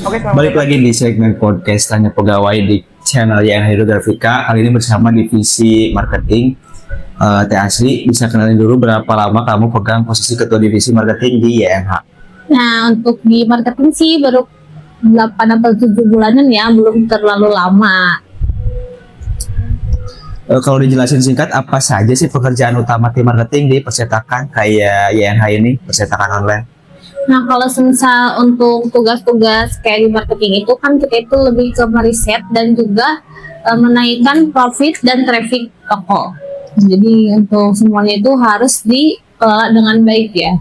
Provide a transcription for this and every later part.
Oke, Balik lagi di segmen podcast Tanya Pegawai di channel YN Hidrografika. Kali ini bersama divisi marketing. Teh Asri, bisa kenalin dulu berapa lama kamu pegang posisi ketua divisi marketing di YNH? Nah, untuk di marketing sih baru 8 atau 7 bulanan ya, belum terlalu lama. Kalau dijelasin singkat, apa saja sih pekerjaan utama tim marketing di percetakan kayak YNH ini, percetakan online? Nah, kalau semisal untuk tugas-tugas kayak di marketing itu kan kita itu lebih ke meriset dan juga menaikkan profit dan traffic toko. Jadi untuk semuanya itu harus dikelola dengan baik ya.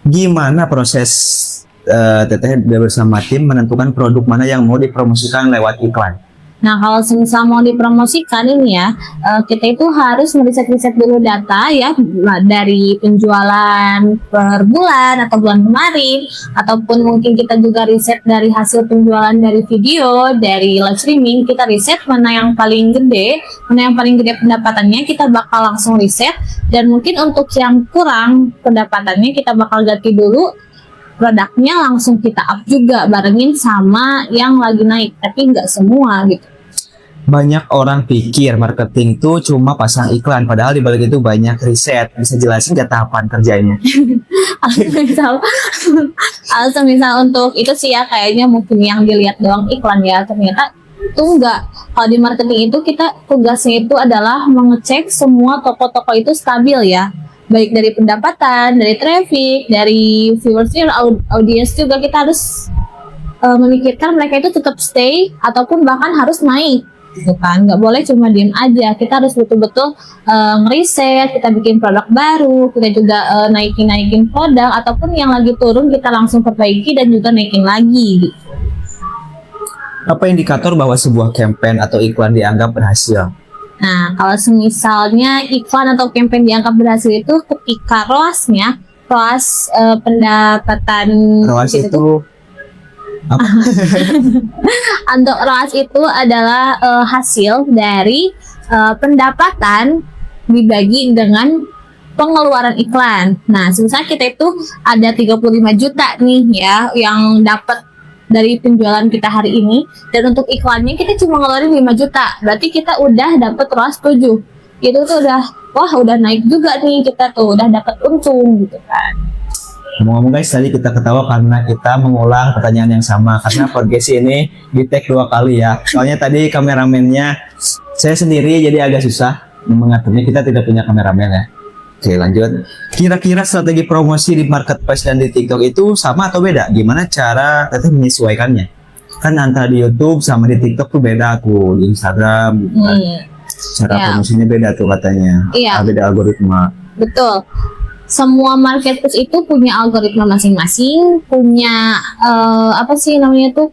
Gimana proses Teteh bersama tim menentukan produk mana yang mau dipromosikan lewat iklan? Nah, kalau semisal mau dipromosikan ini ya, kita itu harus meriset-riset dulu data ya, dari penjualan per bulan atau bulan kemarin, ataupun mungkin kita juga riset dari hasil penjualan dari video, dari live streaming, kita riset mana yang paling gede pendapatannya, kita bakal langsung riset, dan mungkin untuk yang kurang pendapatannya kita bakal ganti dulu produknya, langsung kita up juga barengin sama yang lagi naik, tapi nggak semua gitu. Banyak orang pikir marketing tuh cuma pasang iklan, padahal di balik itu banyak riset. Bisa jelasin gak tahapan kerjanya? Misal untuk itu sih ya, kayaknya mungkin yang dilihat doang iklan ya, ternyata itu enggak. Kalau di marketing itu kita tugasnya itu adalah mengecek semua toko-toko itu stabil ya, baik dari pendapatan, dari traffic, dari viewersnya, audiens juga kita harus memikirkan mereka itu tetap stay ataupun bahkan harus naik gitu kan. Nggak boleh cuma diem aja, kita harus betul-betul ngeriset, kita bikin produk baru, kita juga naikin produk, ataupun yang lagi turun kita langsung perbaiki dan juga naikin lagi gitu. Apa indikator bahwa sebuah campaign atau iklan dianggap berhasil? Nah, kalau misalnya iklan atau campaign dianggap berhasil itu ketika ROAS pendapatan ROAS gitu itu apa? Untuk ROAS itu adalah hasil dari pendapatan dibagi dengan pengeluaran iklan. Nah, misalnya kita itu ada 35 juta nih ya yang dapat dari penjualan kita hari ini, dan untuk iklannya kita cuma ngeluarin 5 juta. Berarti kita udah dapat ROAS 7. Itu tuh udah naik juga nih, kita tuh udah dapat untung gitu kan. Ngomong-ngomong guys, tadi kita ketawa karena kita mengulang pertanyaan yang sama, karena podcast ini di tag 2 kali ya. Soalnya tadi kameramennya saya sendiri, jadi agak susah mengaturnya, kita tidak punya kameramen ya. Oke, lanjut. Kira-kira strategi promosi di marketplace dan di TikTok itu sama atau beda? Gimana cara Teteh menyesuaikannya? Kan antara di YouTube sama di TikTok tuh beda tuh, di Instagram gitu kan. Cara promosinya beda tuh katanya. Beda algoritma. Betul. Semua marketplace itu punya algoritma masing-masing, punya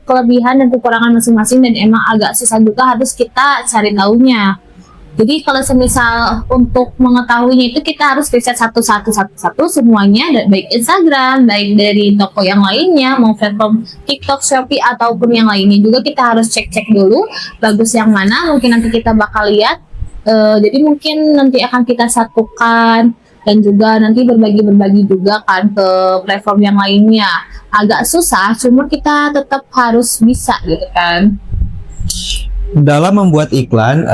kelebihan dan kekurangan masing-masing, dan emang agak susah juga harus kita cari tahunya. Jadi kalau semisal untuk mengetahuinya itu kita harus riset satu semuanya, baik Instagram, baik dari toko yang lainnya, mau platform TikTok, Shopee ataupun yang lainnya juga kita harus cek dulu bagus yang mana. Mungkin nanti kita bakal lihat. Jadi mungkin nanti akan kita satukan dan juga nanti berbagi juga kan ke platform yang lainnya. Agak susah, cuma kita tetap harus bisa gitu kan. Dalam membuat iklan,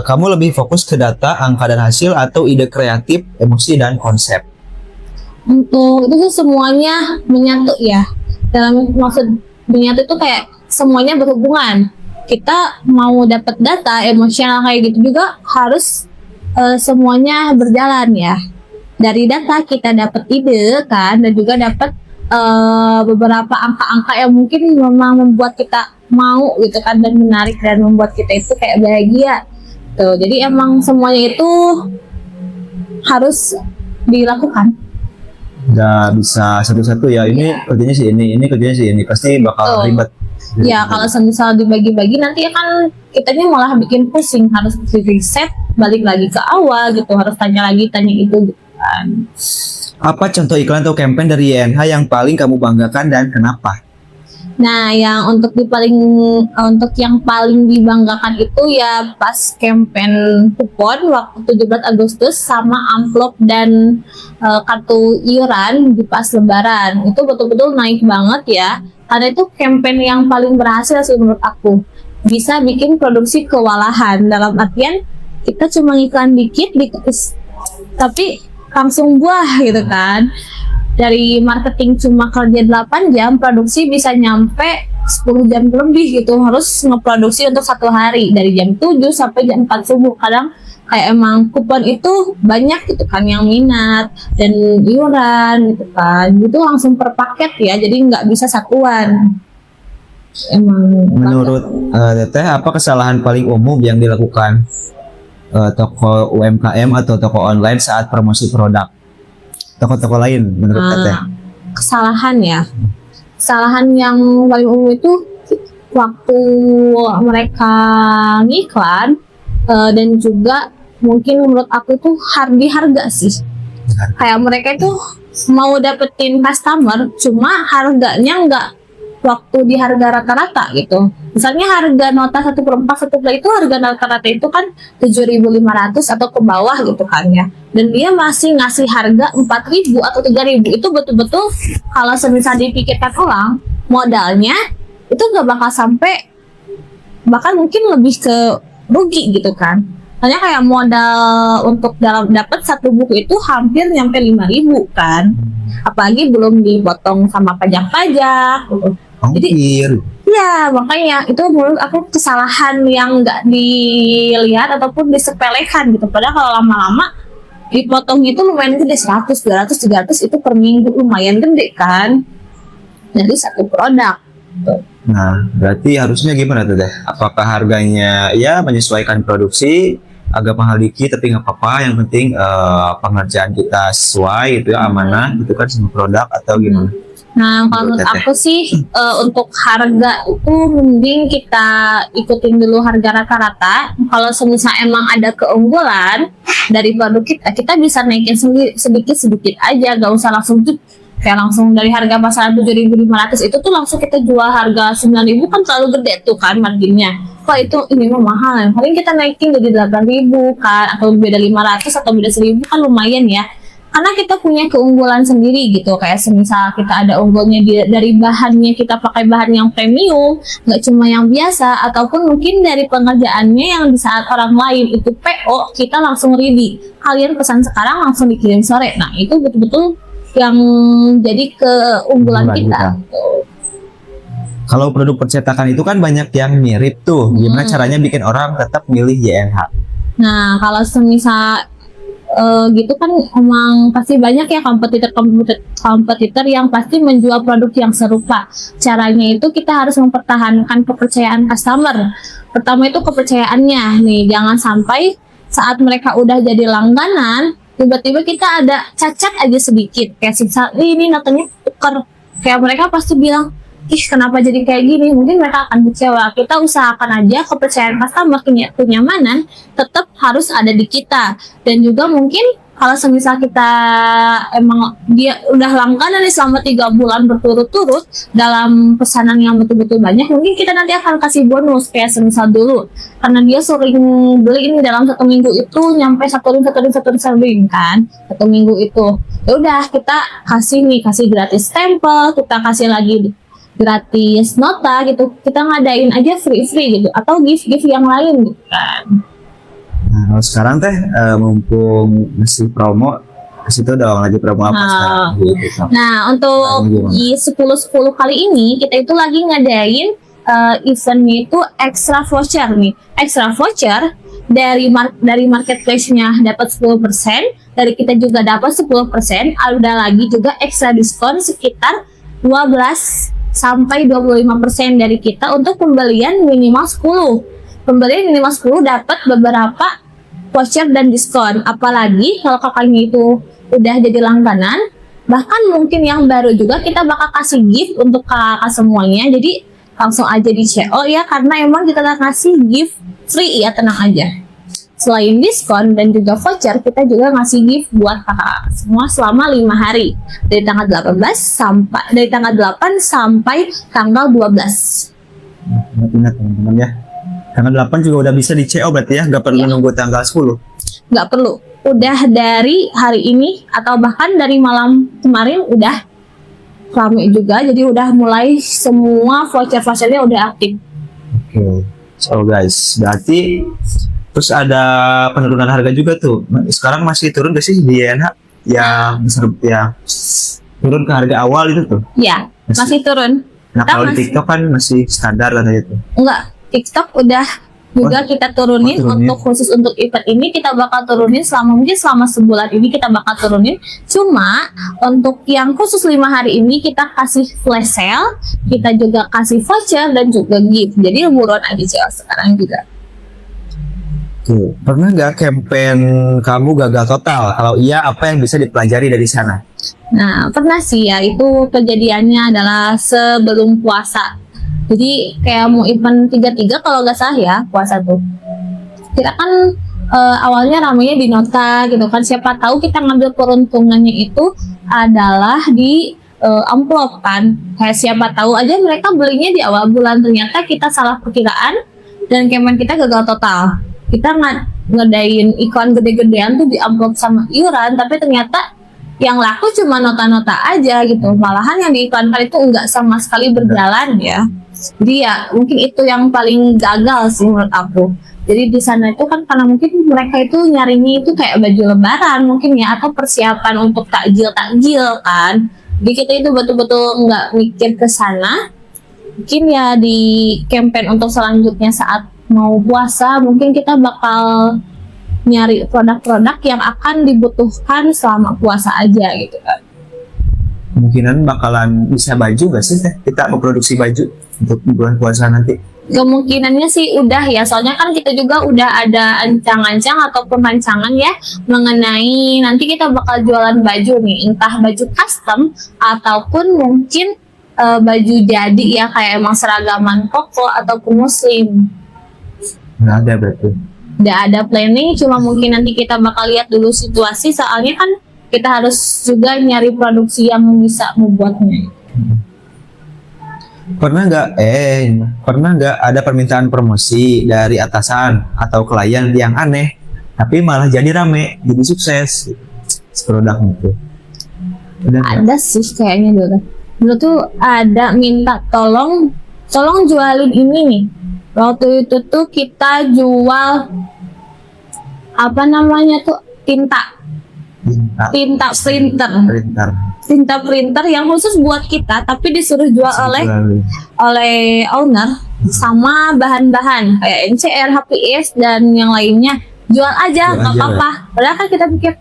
kamu lebih fokus ke data, angka dan hasil, atau ide kreatif, emosi dan konsep? Untuk itu semuanya menyatu ya. Dalam maksud menyatu itu kayak semuanya berhubungan. Kita mau dapat data, emosional kayak gitu juga harus semuanya berjalan ya. Dari data kita dapat ide kan, dan juga dapat beberapa angka-angka yang mungkin memang membuat kita mau gitu kan, dan menarik dan membuat kita itu kayak bahagia tuh. Jadi emang semuanya itu harus dilakukan. Nggak bisa satu-satu ya, ini kerjanya sih ini kerjanya sih ini, pasti bakal ribet. Ya, kalau misal dibagi-bagi nanti kan kitanya malah bikin pusing, harus riset balik lagi ke awal gitu, harus tanya lagi itu gitu kan. Apa contoh iklan atau campaign dari YNH yang paling kamu banggakan dan kenapa? Nah, yang untuk yang paling dibanggakan itu ya pas campaign kupon waktu 17 Agustus sama amplop dan kartu iuran di pas Lebaran. Itu betul-betul naik banget ya. Karena itu campaign yang paling berhasil sih menurut aku. Bisa bikin produksi kewalahan, dalam artian kita cuma iklan dikit, tapi langsung buah gitu kan. Dari marketing cuma kerja 8 jam, produksi bisa nyampe 10 jam lebih gitu. Harus ngeproduksi untuk 1 hari dari jam 7 sampai jam 4 subuh. Kadang kayak emang kupon itu banyak gitu kan yang minat dan iuran gitu kan. Itu langsung per paket ya, jadi nggak bisa satuan. Emang Menurut Teteh, apa kesalahan paling umum yang dilakukan toko UMKM atau toko online saat promosi produk? Toko-toko lain menurut Teteh. Kesalahan yang paling umum itu waktu mereka ngiklan, dan juga mungkin menurut aku itu di harga sih. Kayak mereka itu mau dapetin customer, cuma harganya nggak waktu di harga rata-rata gitu. Misalnya harga nota 1/4 satu play itu harga rata-rata itu kan 7.500 atau ke bawah gitu kan ya. Dan dia masih ngasih harga 4.000 atau 3.000. Itu betul-betul kalau semisal dipikirkan ulang, modalnya itu nggak bakal sampai, bahkan mungkin lebih ke rugi gitu kan. Hanya kayak modal untuk dapat satu buku itu hampir nyampe 5.000 kan. Apalagi belum dipotong sama pajak-pajak gitu. Jadi ya makanya itu menurut aku kesalahan yang nggak dilihat ataupun disepelekan gitu. Padahal kalau lama-lama dipotong itu lumayan gede, 100, 200, 300 itu per minggu, lumayan gede kan. Jadi satu produk. Nah, berarti harusnya gimana tuh Teh? Apakah harganya ya menyesuaikan produksi, agak mahal dikit tapi nggak apa-apa, yang penting pengerjaan kita sesuai gitu ya, amanah gitu kan sama produk, atau gimana? Nah, kalau menurut aku sih untuk harga itu mending kita ikutin dulu harga rata-rata. Kalau semisal emang ada keunggulan dari produk kita bisa naikin sedikit-sedikit aja, gak usah langsung tuh kayak langsung dari harga pasaran 7.500 itu tuh langsung kita jual harga 9.000 kan terlalu gede tuh kan marginnya. Kok itu ini mah mahal ya. Paling kita naikin jadi 8.000 kan, atau beda 500 atau beda 1.000 kan lumayan ya. Karena kita punya keunggulan sendiri gitu, kayak semisal kita ada unggulnya dari bahannya, kita pakai bahan yang premium, nggak cuma yang biasa, ataupun mungkin dari pengerjaannya yang di saat orang lain itu PO, kita langsung ready. Kalian pesan sekarang langsung dikirim sore. Nah itu betul-betul yang jadi keunggulan kita. Kalau produk percetakan itu kan banyak yang mirip tuh. Gimana caranya bikin orang tetap milih YNH? Nah kalau semisal gitu kan emang pasti banyak ya kompetitor yang pasti menjual produk yang serupa. Caranya itu kita harus mempertahankan kepercayaan customer. Pertama itu kepercayaannya nih, jangan sampai saat mereka udah jadi langganan tiba-tiba kita ada cacat aja sedikit, kayak sisa ini notanya tuker, kayak mereka pasti bilang, ih kenapa jadi kayak gini, mungkin mereka akan kecewa. Kita usahakan aja kepercayaan customer, kenyamanan tetap harus ada di kita. Dan juga mungkin kalau semisal kita emang dia udah langganan nih selama 3 bulan berturut-turut dalam pesanan yang betul-betul banyak, mungkin kita nanti akan kasih bonus kayak semisal dulu karena dia sering beli ini dalam 1 minggu itu nyampe satu ring kan, 1 minggu itu ya udah kita kasih gratis stempel, kita kasih lagi gratis nota gitu, kita ngadain aja free gitu atau gift yang lain gitu kan. Nah, sekarang Teh mumpung masih promo, kasih tau dong lagi promo apa sekarang gitu. Nah untuk di 10-10 kali ini kita itu lagi ngadain eventnya itu extra voucher nih. Extra voucher dari marketplace-nya dapat 10%, dari kita juga dapat 10%, ada lagi juga extra diskon sekitar 12 sampai 25% dari kita untuk pembelian minimal 10. Pembelian minimal 10 dapat beberapa voucher dan diskon. Apalagi kalau kakaknya itu udah jadi langganan, bahkan mungkin yang baru juga kita bakal kasih gift untuk kakak semuanya. Jadi langsung aja di CO ya, karena emang kita ngasih gift free ya, tenang aja. Selain diskon dan juga voucher, kita juga ngasih gift buat kakak semua selama 5 hari dari tanggal 8 sampai tanggal 12. Ingat teman-teman ya. Tanggal 8 juga udah bisa di CO berarti ya, nggak perlu nunggu tanggal 10. Nggak perlu, udah dari hari ini atau bahkan dari malam kemarin udah rame juga, jadi udah mulai semua voucher-vouchernya udah aktif. Oke. So guys, berarti terus ada penurunan harga juga tuh. Sekarang masih turun gak sih di YNH yang turun ke harga awal itu tuh? Ya, masih turun. Nah Kita kalau di masih- TikTok kan masih standar kan itu. Enggak, TikTok udah juga kita turunin, turunin. untuk khusus untuk event ini kita bakal turunin mungkin selama sebulan ini kita bakal turunin. Cuma untuk yang khusus 5 hari ini kita kasih flash sale, kita juga kasih voucher dan juga gift. Jadi buruan aja cewek sekarang juga. Oke. Pernah nggak campaign kamu gagal total? Kalau iya, apa yang bisa dipelajari dari sana? Nah, pernah sih ya, itu kejadiannya adalah sebelum puasa. Jadi kayak mau event 33 kalau nggak salah ya, puasa tuh. Kita kan awalnya ramenya di nota gitu kan, siapa tahu kita ngambil peruntungannya itu adalah di amplop kan. Kayak siapa tahu aja mereka belinya di awal bulan, ternyata kita salah perkiraan dan campaign kita gagal total. Kita ngadain iklan gede-gedean tuh di amplop sama iuran, tapi ternyata yang laku cuma nota-nota aja gitu. Malahan yang diiklankan itu enggak sama sekali berjalan ya. Jadi ya mungkin itu yang paling gagal sih menurut aku. Jadi di sana itu kan karena mungkin mereka itu nyarinya itu kayak baju lebaran mungkin ya, atau persiapan untuk takjil kan. Jadi kita itu betul-betul nggak mikir ke sana. Mungkin ya di campaign untuk selanjutnya saat mau puasa mungkin kita bakal nyari produk-produk yang akan dibutuhkan selama puasa aja gitu kan. Kemungkinan bakalan bisa baju gak sih Teh? Kita memproduksi baju untuk bulan puasa nanti? Kemungkinannya sih udah ya, soalnya kan kita juga udah ada ancang-ancang ataupun rancangan ya mengenai nanti kita bakal jualan baju nih, entah baju custom ataupun mungkin baju jadi ya, kayak emang seragaman koko ataupun muslim. Nggak ada berarti. Udah ada planning, cuma mungkin nanti kita bakal lihat dulu situasi, soalnya kan kita harus juga nyari produksi yang bisa membuatnya. Pernah nggak ada permintaan promosi dari atasan atau klien yang aneh, tapi malah jadi rame, jadi sukses produk itu? Udah nggak? Ada sih kayaknya dulu tuh ada minta tolong jualin ini nih. Waktu itu tuh kita jual apa namanya tuh tinta printer yang khusus buat kita, tapi disuruh jual oleh owner sama bahan-bahan kayak NCR, HPS dan yang lainnya. Jual aja nggak apa-apa. Padahal kan kita pikir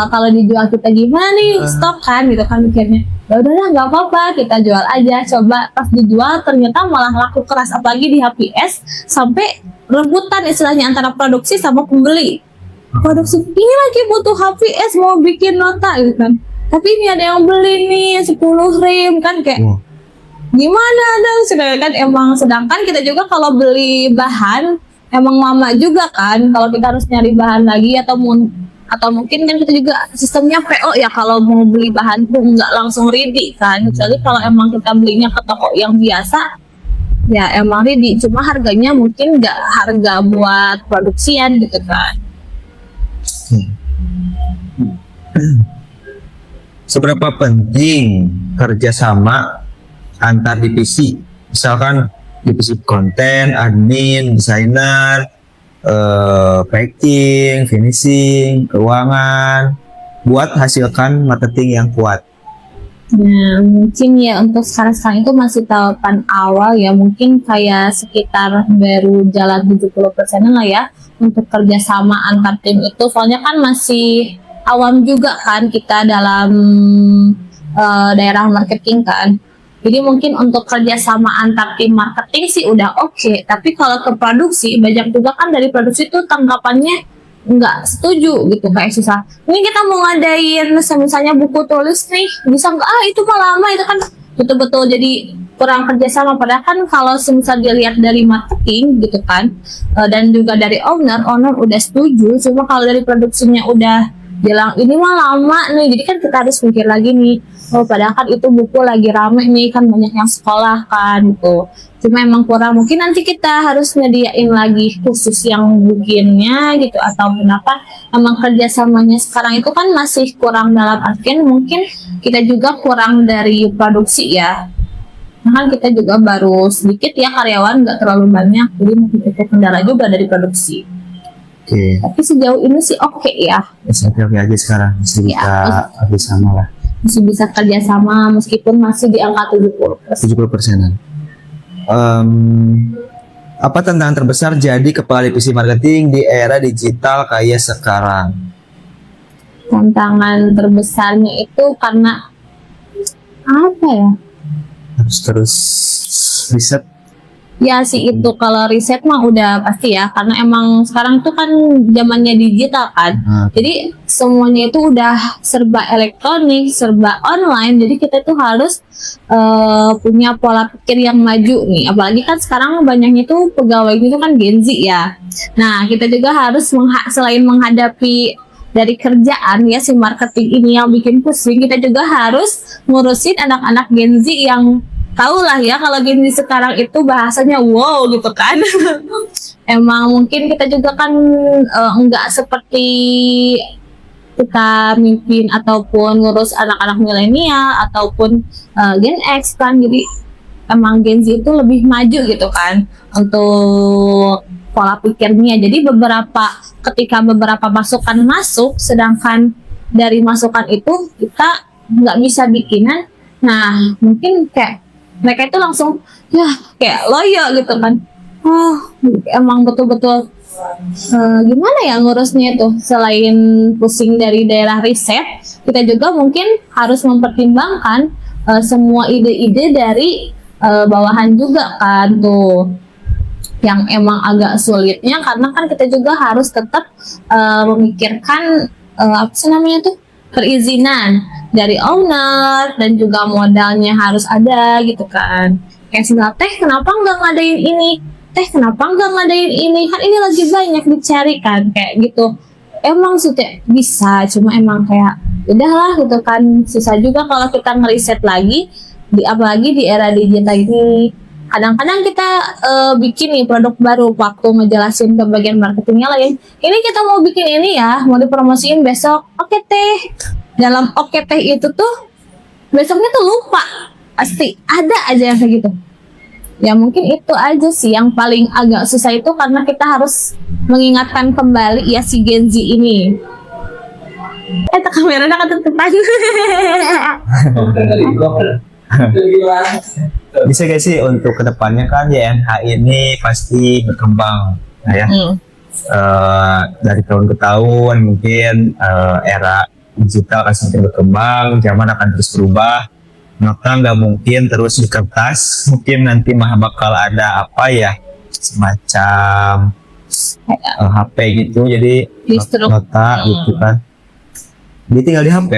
kalau dijual kita gimana nih, stok kan gitu kan mikirnya. Ya udahlah nggak apa-apa, kita jual aja. Coba pas dijual ternyata malah laku keras, apalagi di HPS sampai rebutan istilahnya antara produksi sama pembeli. Produksi ini lagi butuh HPS mau bikin nota gitu kan, tapi ini ada yang beli nih 10 rim kan, kayak gimana dong. Sedangkan kita juga kalau beli bahan emang mama juga kan, kalau kita harus nyari bahan lagi atau mungkin kan kita juga sistemnya PO ya, kalau mau beli bahan tuh nggak langsung ready kan, kecuali kalau emang kita belinya ke toko yang biasa ya emang ready, cuma harganya mungkin nggak harga buat produksian gitu kan. Seberapa penting kerjasama antar divisi, misalkan divisi konten, admin, desainer, packing, finishing, keuangan, buat hasilkan marketing yang kuat? Nah, mungkin ya untuk sekarang itu masih tahapan awal ya, mungkin kayak sekitar baru jalan 70% lah ya untuk kerjasama antar tim itu, soalnya kan masih awam juga kan kita dalam daerah marketing kan. Jadi mungkin untuk kerjasama antar tim marketing sih udah oke, tapi kalau ke produksi banyak juga kan dari produksi itu tanggapannya nggak setuju gitu, kayak susah. Ini kita mau ngadain misalnya buku tulis nih, bisa nggak? Itu mah lama, itu kan betul-betul jadi kurang kerjasama. Padahal kan kalau misal dilihat dari marketing gitu kan, dan juga dari owner udah setuju. Cuma kalau dari produksinya udah bilang ini mah lama nih, jadi kan kita harus mikir lagi nih, oh padahal kan itu buku lagi rame nih, kan banyak yang sekolah kan gitu. Cuma emang kurang, mungkin nanti kita harus nyediain lagi khusus yang bikinnya gitu, atau kenapa emang kerjasamanya sekarang itu kan masih kurang, dalam artian mungkin kita juga kurang dari produksi ya. Nah, kan kita juga baru sedikit ya karyawan, nggak terlalu banyak, jadi mungkin kita kendala juga dari produksi. Oke. Tapi sejauh ini sih oke ya, Oke aja sekarang masih Ya, bisa habis sama lah masih bisa kerjasama meskipun masih di angka 70%. 70%-an. Apa tantangan terbesar jadi kepala divisi marketing di era digital kayak sekarang? Tantangan terbesarnya itu karena apa ya? Harus terus riset. Ya sih itu, kalau riset mah udah pasti ya, karena emang sekarang tuh kan zamannya digital kan. Jadi semuanya itu udah serba elektronik, serba online. Jadi kita tuh harus punya pola pikir yang maju nih. Apalagi kan sekarang banyaknya tuh pegawai itu kan Gen Z ya. Nah kita juga harus selain menghadapi dari kerjaan ya si marketing ini yang bikin pusing, kita juga harus ngurusin anak-anak Gen Z yang tahu lah ya, kalau Gen Z sekarang itu bahasanya wow gitu kan. Emang mungkin kita juga kan enggak seperti kita mimpin ataupun ngurus anak-anak milenial ataupun Gen X kan. Jadi emang Gen Z itu lebih maju gitu kan untuk pola pikirnya. Jadi ketika beberapa masukan masuk, sedangkan dari masukan itu kita nggak bisa bikinan, nah mungkin kayak mereka itu langsung ya kayak loyo gitu kan. Oh emang betul-betul gimana ya ngurusnya itu. Selain pusing dari daerah riset, kita juga mungkin harus mempertimbangkan semua ide-ide dari bawahan juga kan tuh, yang emang agak sulitnya karena kan kita juga harus tetap memikirkan apa sih namanya tuh, perizinan dari owner, dan juga modalnya harus ada gitu kan. Kayak segala teh kenapa nggak ngadain ini, teh kenapa nggak ngadain ini, kan ini lagi banyak dicari kan, kayak gitu. Emang sudah bisa, cuma emang kayak udahlah gitu kan, susah juga kalau kita ngeriset lagi, apalagi di era digital ini. Kadang-kadang kita bikin nih produk baru, waktu ngejelasin ke bagian marketingnya lain, ini kita mau bikin ini ya, mau dipromosiin besok, oke teh. Dalam oke teh itu tuh besoknya tuh lupa, pasti ada aja yang kayak gitu. Ya mungkin itu aja sih yang paling agak susah itu, karena kita harus mengingatkan kembali ya si Gen Z ini. Kameranya ketutupan. Bisa gak sih untuk kedepannya kan YNH ini pasti berkembang, nah ya. Dari tahun ke tahun mungkin era digital akan semakin berkembang, zaman akan terus berubah, maka nggak mungkin terus di kertas. Mungkin nanti bakal ada apa ya, semacam HP gitu, jadi nota gitu kan, dia tinggal di HP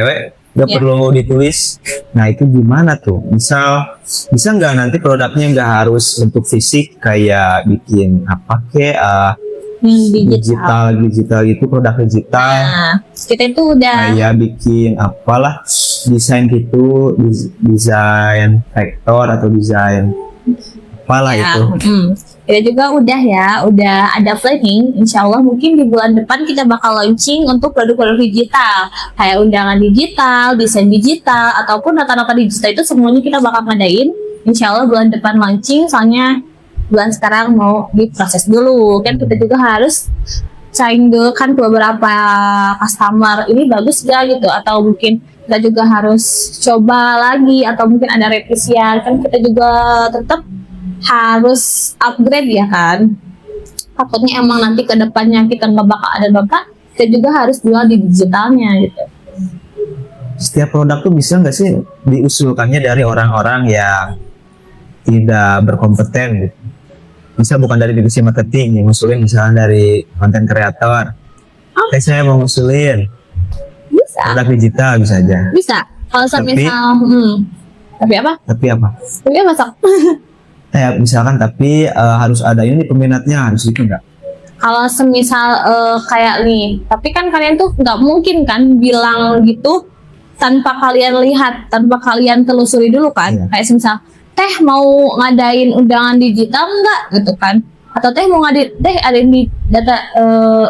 nggak perlu ditulis. Nah itu gimana tuh, bisa nggak nanti produknya nggak harus untuk fisik, kayak bikin apa kayak digital gitu, produk digital. Nah, kita itu udah kayak bikin apalah desain gitu, desain vektor atau desain apalah ya, itu. Kita juga udah ada planning. Insya Allah mungkin di bulan depan kita bakal launching untuk produk-produk digital, kayak undangan digital, desain digital, ataupun data-data digital, itu semuanya kita bakal ngadain. Insya Allah bulan depan launching, soalnya bulan sekarang mau diproses dulu kan, kita juga harus saing dulu kan ke beberapa customer, ini bagus gak gitu, atau mungkin kita juga harus coba lagi, atau mungkin ada revisian kan, kita juga tetap harus upgrade ya kan. Takutnya emang nanti ke depannya kita nggak bakal ada bapak, kita juga harus jual di digitalnya gitu. Setiap produk tuh bisa nggak sih diusulkannya dari orang-orang yang tidak berkompeten gitu? Bisa bukan dari divisi marketing yang ngusulin, misalnya dari konten kreator. Saya mau ngusulin produk digital, bisa aja. Bisa. Kalau misal, tapi apa? Tapi misalkan tapi harus ada ini peminatnya, harus itu enggak? kalau semisal kayak nih, tapi kan kalian tuh nggak mungkin kan bilang gitu tanpa kalian lihat, tanpa kalian telusuri dulu kan. Iya. Kayak semisal, teh mau ngadain undangan digital nggak gitu kan? Atau teh mau adain di data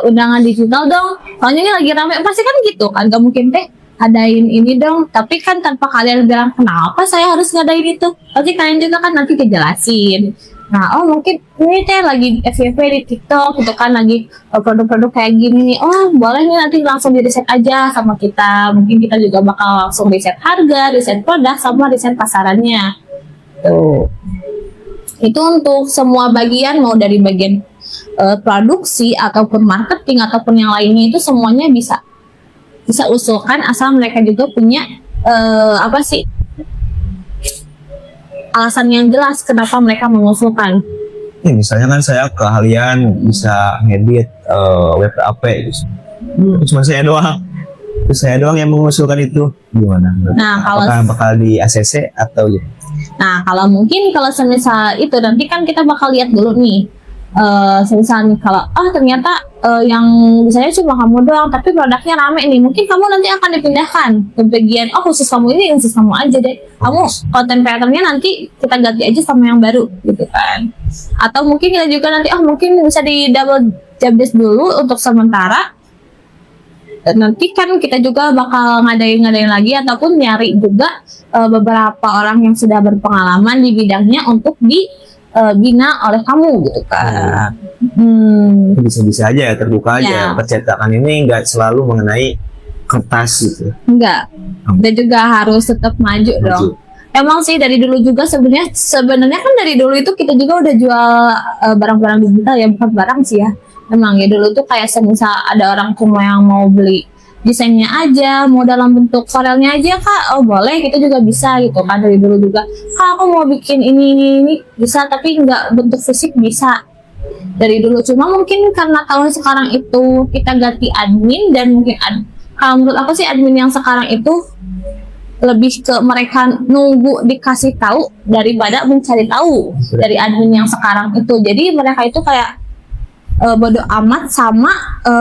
undangan digital dong. Soalnya ini lagi rame, pasti kan gitu kan. Gak mungkin teh adain ini dong. Tapi kan tanpa kalian bilang kenapa saya harus ngadain itu, pasti kalian juga kan nanti kejelasin. Nah, oh mungkin ini teh lagi FYP di TikTok gitu kan, lagi produk-produk kayak gini nih. Oh, boleh nih nanti langsung di riset aja sama kita. Mungkin kita juga bakal langsung riset harga, riset produk, sama riset pasarannya. Tuh. Itu untuk semua bagian, mau dari bagian produksi ataupun marketing ataupun yang lainnya, itu semuanya bisa usulkan asal mereka juga punya apa sih, alasan yang jelas kenapa mereka mengusulkan. Ya, misalnya kan saya keahlian bisa ngedit web app gitu. Cuma saya doang. Terus saya doang yang mengusulkan itu, gimana? Nah, kalau apakah bakal di ACC atau gitu? Nah, kalau mungkin kalau semisal itu nanti kan kita bakal lihat dulu nih. Semisal nih kalau ternyata yang misalnya cuma kamu doang tapi produknya rame nih, mungkin kamu nanti akan dipindahkan ke bagian khusus kamu ini, khusus kamu aja deh. Kamu konten creatornya nanti kita ganti aja sama yang baru gitu kan. Atau mungkin kita juga nanti mungkin bisa di double job desk dulu untuk sementara. Dan nanti kan kita juga bakal ngadain lagi ataupun nyari juga beberapa orang yang sudah berpengalaman di bidangnya untuk dibina oleh kamu gitu kan. Bisa-bisa aja ya, terbuka aja. Ya. Percetakan ini nggak selalu mengenai kertas gitu. Enggak. Kita juga harus tetap maju dong. Emang sih dari dulu juga sebenarnya kan dari dulu itu kita juga udah jual barang-barang digital ya, bukan barang sih ya. Emang ya dulu tuh kayak semisal ada orang cuma yang mau beli desainnya aja, mau dalam bentuk farelnya aja kak, boleh, kita juga bisa gitu kan. Dari dulu juga, kak aku mau bikin ini bisa, tapi nggak bentuk fisik bisa. Dari dulu, cuma mungkin karena tahun sekarang itu kita ganti admin, dan mungkin kalau menurut aku sih admin yang sekarang itu lebih ke mereka nunggu dikasih tahu daripada mencari tahu dari admin yang sekarang itu. Jadi mereka itu kayak bodoh amat sama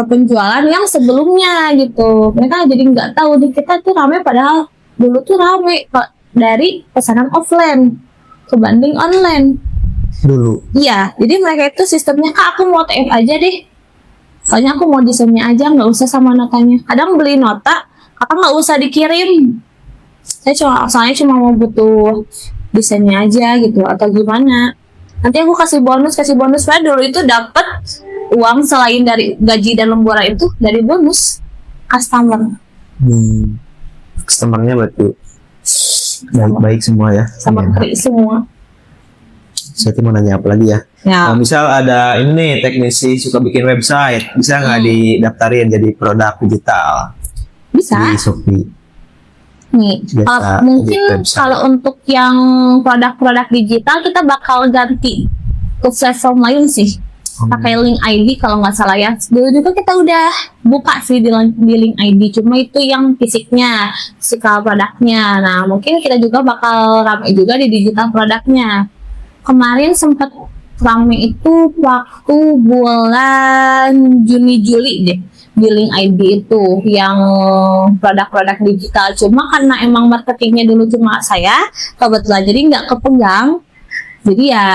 penjualan yang sebelumnya gitu. Mereka jadi nggak tahu nih kita tuh rame, padahal dulu tuh rame dari pesanan offline kebanding online Dulu. iya. Jadi mereka itu sistemnya, kak aku mau TF aja deh, soalnya aku mau desainnya aja, nggak usah sama notanya. Kadang beli nota kakak nggak usah dikirim, soalnya cuma mau butuh desainnya aja gitu, atau gimana. Nanti aku kasih bonus. Padahal dulu itu dapat uang selain dari gaji dan lemburan itu dari bonus customer. Customernya berarti baik semua ya. Sama free semua. Saya tuh mau nanya apa lagi ya? Ya, Misal ada ini nih, teknisi suka bikin website, bisa nggak didaftarin jadi produk digital bisa. di Shopee? Nih, Biasa mungkin di website. kalau untuk yang produk-produk digital kita bakal ganti ke platform lain sih. Pakai link ID kalau nggak salah ya. Dulu juga kita udah buka sih di link ID, cuma itu yang fisiknya, physical produknya. Nah, mungkin kita juga bakal ramai juga di digital produknya. Kemarin sempat ramai itu waktu bulan Juni-Juli deh, di link ID itu yang produk-produk digital. Cuma karena emang marketingnya dulu cuma saya kebetulan, jadi nggak kepegang, jadi ya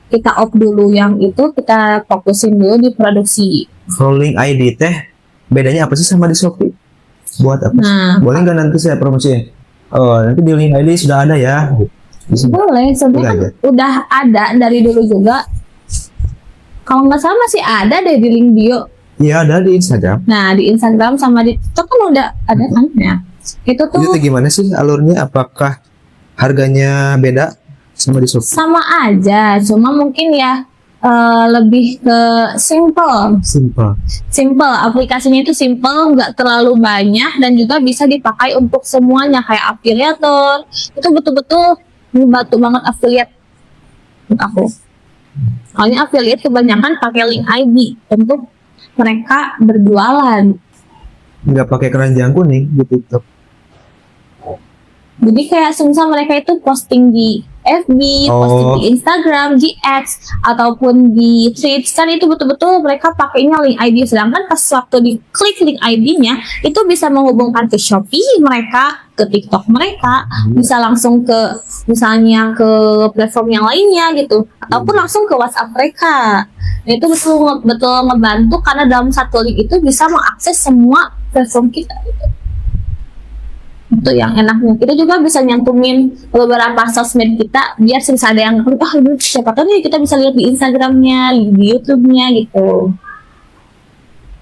kita off dulu yang itu, kita fokusin dulu di produksi. Kalau link ID teh bedanya apa sih sama di Shopee? Buat apa? Nah, Boleh nggak nanti saya promosiin? Nanti di link ID sudah ada ya. boleh, sebenarnya kan udah ada dari dulu juga. Kalau nggak salah masih ada deh di link bio. Iya, ada di Instagram. Nah, di Instagram sama di TikTok kan udah ada kan ya. Itu tuh Itu gimana sih alurnya? Apakah harganya beda sama di Shopee? sama aja, cuma mungkin ya lebih ke simple. Simple. Aplikasinya itu simple, nggak terlalu banyak, dan juga bisa dipakai untuk semuanya kayak afiliator. Itu betul-betul membantu banget affiliate untuk aku. Soalnya affiliate kebanyakan pakai link ID untuk mereka berjualan. Nggak pakai keranjang kuning di TikTok. Jadi kayak semisal mereka itu posting di FB, posting di Instagram, di X, ataupun di Threads, kan itu betul-betul mereka pakainya link ID. Sedangkan pas waktu diklik link ID-nya, itu bisa menghubungkan ke Shopee mereka, ke TikTok mereka, bisa langsung ke misalnya ke platform yang lainnya gitu, ataupun langsung ke WhatsApp mereka. Nah, itu betul ngebantu karena dalam satu link itu bisa mengakses semua platform kita gitu. Itu yang enaknya. Kita juga bisa nyantumin beberapa sosmed kita biar bisa ada yang siapa tahu nih kita bisa lihat di Instagramnya, di YouTube-nya gitu.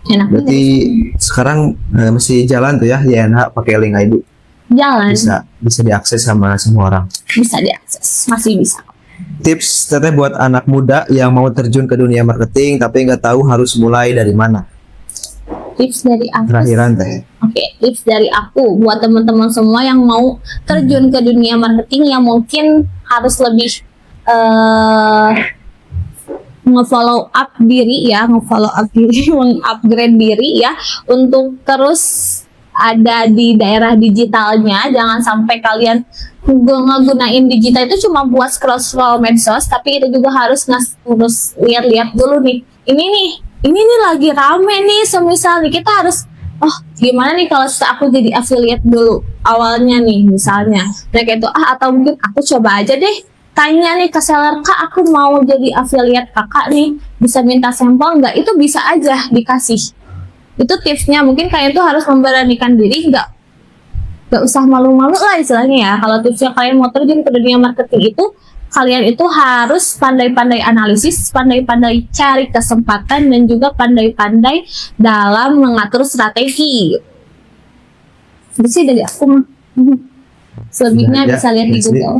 Enak Berarti banget. sekarang masih jalan tuh ya YNH pakai link ID. Jalan Bisa diakses sama semua orang. bisa diakses, masih bisa. Tips teteh buat anak muda yang mau terjun ke dunia marketing tapi nggak tahu harus mulai dari mana. Tips dari aku. Terakhiran teh. Oke, tips dari aku buat teman-teman semua yang mau terjun ke dunia marketing yang mungkin harus lebih nge-follow up diri, meng-upgrade diri ya untuk terus ada di daerah digitalnya. Jangan sampai kalian ngegunain digital itu cuma buat scroll medsos, tapi itu juga harus lihat-lihat dulu nih. Ini nih lagi rame nih, semisal nih kita harus gimana nih kalau aku jadi affiliate dulu awalnya nih misalnya. Kayak itu atau mungkin aku coba aja deh tanya nih ke seller, Kak aku mau jadi affiliate kakak nih, bisa minta sampel nggak? Itu bisa aja dikasih. Itu tipsnya. Mungkin kalian tuh harus memberanikan diri, nggak usah malu-malu lah istilahnya ya. Kalau tipsnya kalian mau terjun ke dunia marketing itu, kalian itu harus pandai-pandai analisis, pandai-pandai cari kesempatan, dan juga pandai-pandai dalam mengatur strategi. Itu sih dari aku mah. Selebihnya Sudah bisa lihat di aja. Google.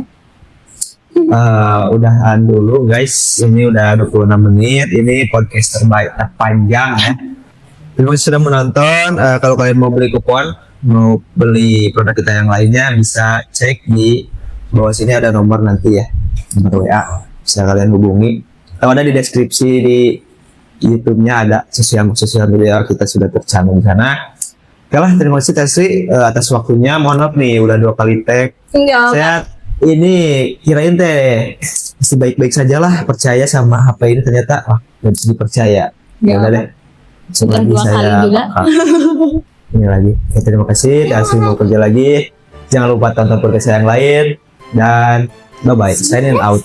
Udahan dulu guys, ini udah 26 menit, ini podcast terpanjang ya. Terima kasih sudah menonton. Kalau kalian mau beli kupon, mau beli produk kita yang lainnya, bisa cek di bawah sini ada nomor nanti ya, nomor WA, bisa kalian hubungi. Kalau ada di deskripsi di YouTube-nya ada sosial media kita sudah tercantum di sana. Oke lah, terima kasih Tasri atas waktunya. Mohon maaf nih udah 2 kali tag. Enggak. Saya ini kirain teh masih baik-baik saja lah, percaya sama HP ini, ternyata nggak bisa dipercaya. Ya udah deh. Sudah Lagi 2 kali juga. Ini lagi. Ya, terima kasih. Tasri mau kerja lagi. Jangan lupa tonton podcast yang lain dan bye bye. Signing out.